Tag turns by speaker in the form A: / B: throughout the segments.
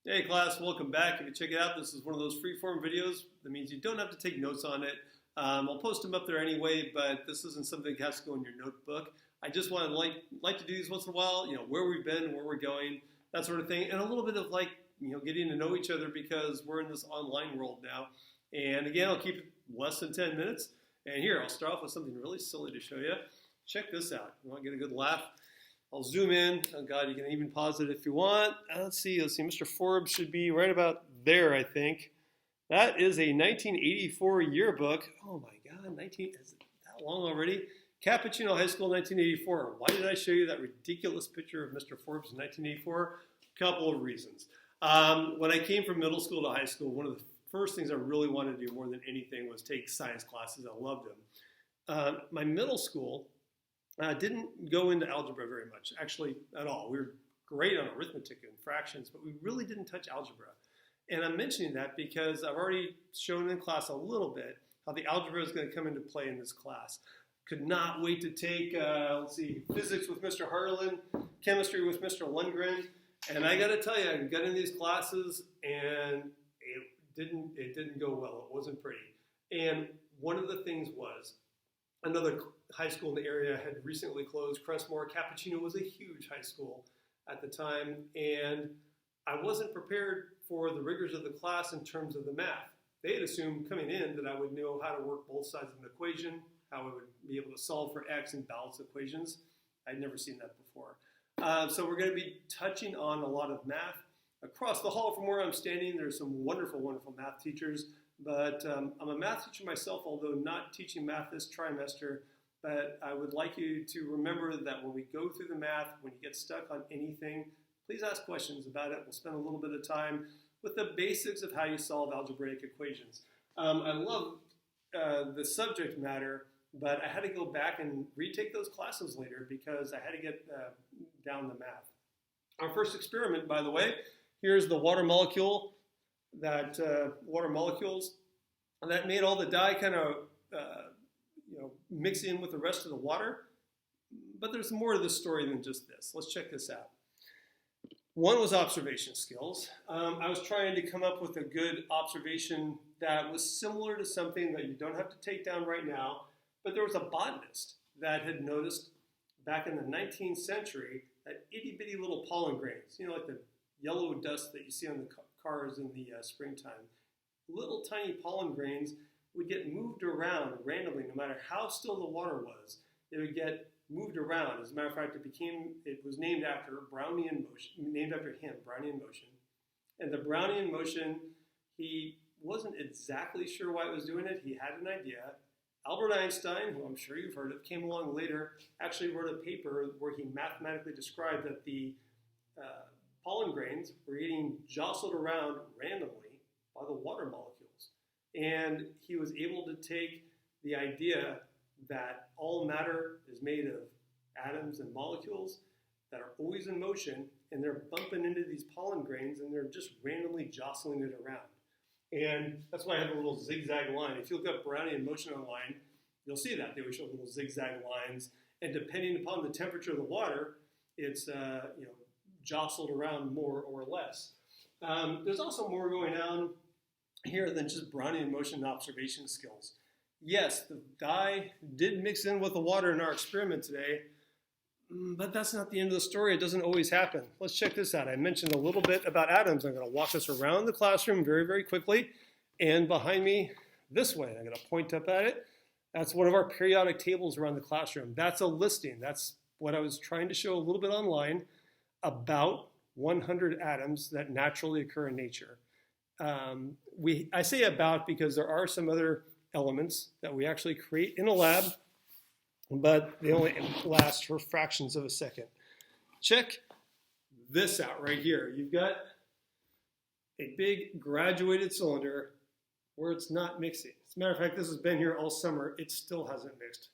A: Hey class, welcome back. If you check it out, this is one of those free-form videos. That means you don't have to take notes on it. I'll post them up there anyway, but this isn't something that has to go in your notebook. I just want to like to do these once in a while, where we've been, where we're going, that sort of thing, and a little bit of getting to know each other because we're in this online world now. And again, I'll keep it less than 10 minutes. And here, I'll start off with something really silly to show you. Check this out. You want to get a good laugh? I'll zoom in. Oh God, you can even pause it if you want. Let's see. Mr. Forbes should be right about there, I think. That is a 1984 yearbook. Oh my God, is it that long already? Cappuccino High School, 1984. Why did I show you that ridiculous picture of Mr. Forbes in 1984? A couple of reasons. When I came from middle school to high school, one of the first things I really wanted to do more than anything was take science classes. I loved them. My middle school didn't go into algebra very much, actually at all. We were great on arithmetic and fractions, but we really didn't touch algebra. And I'm mentioning that because I've already shown in class a little bit how the algebra is going to come into play in this class. Could not wait to take, physics with Mr. Harlan, chemistry with Mr. Lundgren. And I got to tell you, I got in these classes and it didn't go well. It wasn't pretty. And one of the things was, another high school in the area had recently closed. Crestmore. Cappuccino was a huge high school at the time, and I wasn't prepared for the rigors of the class in terms of the math. They had assumed coming in that I would know how to work both sides of an equation, how I would be able to solve for x and balance equations. I'd never seen that before. So we're going to be touching on a lot of math. Across the hall from where I'm standing, there's some wonderful, wonderful math teachers. But I'm a math teacher myself, although not teaching math this trimester. But I would like you to remember that when we go through the math, when you get stuck on anything, please ask questions about it. We'll spend a little bit of time with the basics of how you solve algebraic equations. I love the subject matter, but I had to go back and retake those classes later because I had to get down the math. Our first experiment, by the way, here's the water molecule. Water molecules that made all the dye kind of mix in with the rest of the water. But there's more to this story than just this. Let's check this out. One was observation skills. I was trying to come up with a good observation that was similar to something that you don't have to take down right now, but there was a botanist that had noticed back in the 19th century that itty-bitty little pollen grains, like the yellow dust that you see on the cars in the springtime. Little tiny pollen grains would get moved around randomly, no matter how still the water was. It would get moved around. As a matter of fact, it was named after Brownian Motion, named after him, Brownian Motion. And the Brownian Motion, he wasn't exactly sure why it was doing it. He had an idea. Albert Einstein, who I'm sure you've heard of, came along later, actually wrote a paper where he mathematically described that the pollen grains were getting jostled around randomly by the water molecules. And he was able to take the idea that all matter is made of atoms and molecules that are always in motion, and they're bumping into these pollen grains, and they're just randomly jostling it around. And that's why I have a little zigzag line. If you look up Brownian Motion online, you'll see that. They always show little zigzag lines, and depending upon the temperature of the water, it's jostled around more or less. There's also more going on here than just Brownian motion and observation skills. Yes, the dye did mix in with the water in our experiment today, but that's not the end of the story. It doesn't always happen. Let's check this out. I mentioned a little bit about atoms. I'm going to walk us around the classroom very, very quickly. And behind me, this way, I'm going to point up at it. That's one of our periodic tables around the classroom. That's a listing. That's what I was trying to show a little bit online. About 100 atoms that naturally occur in nature. I say about because there are some other elements that we actually create in a lab, but they only last for fractions of a second. Check this out right here. You've got a big graduated cylinder where it's not mixing. As a matter of fact, this has been here all summer. It still hasn't mixed.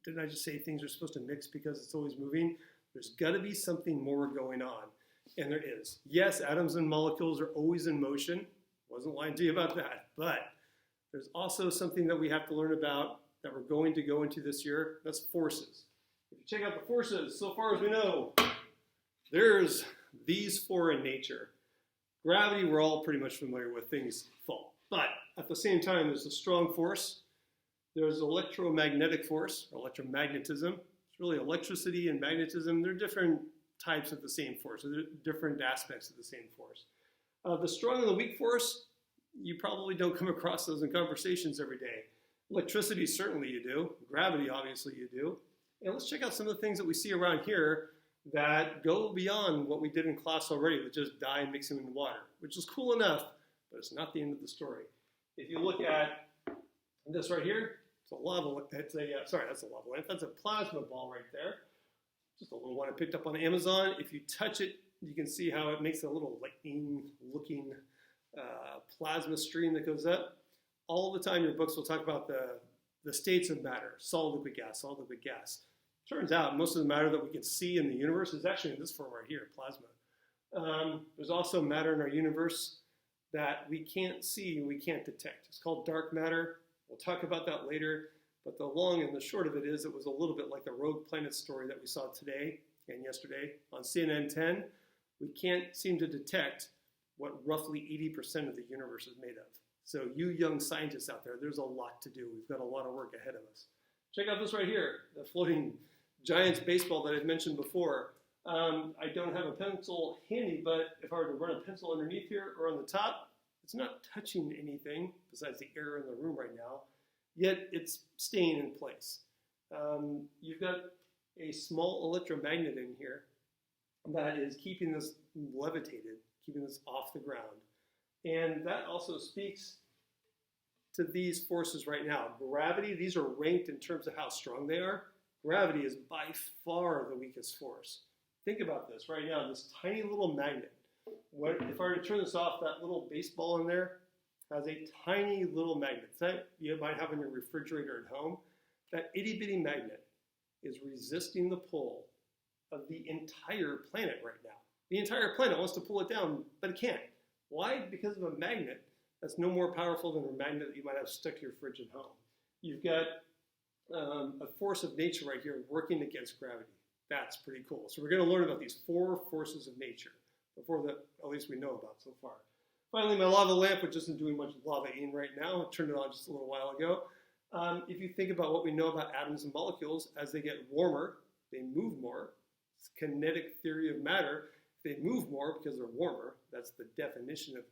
A: Didn't I just say things are supposed to mix because it's always moving? There's got to be something more going on, and there is. Yes, atoms and molecules are always in motion. Wasn't lying to you about that, but there's also something that we have to learn about that we're going to go into this year. That's forces. If you check out the forces, so far as we know, there's these four in nature. Gravity, we're all pretty much familiar with, things fall. But at the same time, there's a strong force. There's electromagnetic force, or electromagnetism. It's really electricity and magnetism. They're different types of the same force. They're different aspects of the same force. The strong and the weak force, you probably don't come across those in conversations every day. Electricity, certainly you do. Gravity, obviously you do. And let's check out some of the things that we see around here that go beyond what we did in class already with just dye and mixing in water, which is cool enough, but it's not the end of the story. If you look at this right here, it's a lava, sorry, that's a lava lamp. That's a plasma ball right there. Just a little one I picked up on Amazon. If you touch it, you can see how it makes a little lightning-looking plasma stream that goes up. All the time your books will talk about the states of matter, solid, liquid, gas, solid, liquid, gas. Turns out most of the matter that we can see in the universe is actually in this form right here, plasma. There's also matter in our universe that we can't see, we can't detect. It's called dark matter. We'll talk about that later. But the long and the short of it is it was a little bit like the rogue planet story that we saw today and yesterday on CNN 10. We can't seem to detect what roughly 80% of the universe is made of. So you young scientists out there, there's a lot to do. We've got a lot of work ahead of us. Check out this right here, the floating Giants baseball that I've mentioned before. I don't have a pencil handy, but if I were to run a pencil underneath here or on the top, it's not touching anything besides the air in the room right now, yet it's staying in place. You've got a small electromagnet in here that is keeping this levitated, keeping this off the ground. And that also speaks to these forces right now. Gravity, these are ranked in terms of how strong they are. Gravity is by far the weakest force. Think about this right now, this tiny little magnet. If I were to turn this off, that little baseball in there has a tiny little magnet that you might have in your refrigerator at home. That itty bitty magnet is resisting the pull of the entire planet right now. The entire planet wants to pull it down, but it can't. Why? Because of a magnet that's no more powerful than a magnet that you might have stuck to your fridge at home. You've got a force of nature right here working against gravity. That's pretty cool. So we're going to learn about these 4 forces of nature, before that at least we know about so far. Finally, my lava lamp, which isn't doing much lava-ing right now, I turned it on just a little while ago. If you think about what we know about atoms and molecules, as they get warmer, they move more. It's kinetic theory of matter. They move more because they're warmer. That's the definition of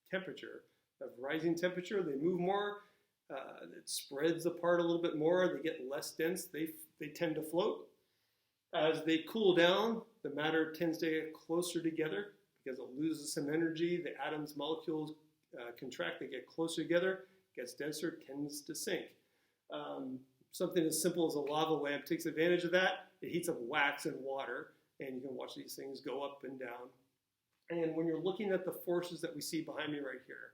A: temperature. Of rising temperature, they move more. It spreads apart a little bit more. They get less dense. They tend to float. As they cool down, the matter tends to get closer together because it loses some energy. The atoms, molecules contract. They get closer together. Gets denser, tends to sink. Something as simple as a lava lamp takes advantage of that. It heats up wax and water, and you can watch these things go up and down. And when you're looking at the forces that we see behind me right here,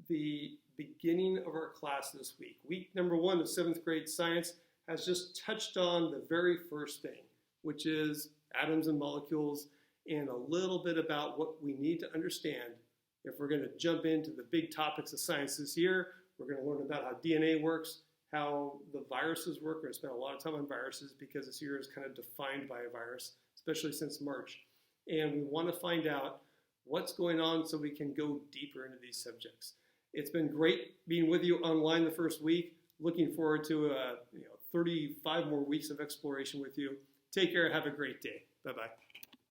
A: the beginning of our class this week number 1 of 7th grade science, has just touched on the very first thing, which is atoms and molecules, and a little bit about what we need to understand if we're going to jump into the big topics of science this year. We're going to learn about how DNA works, how the viruses work. We're going to spend a lot of time on viruses because this year is kind of defined by a virus, especially since March. And we want to find out what's going on so we can go deeper into these subjects. It's been great being with you online the first week. Looking forward to 35 more weeks of exploration with you. Take care. Have a great day. Bye-bye.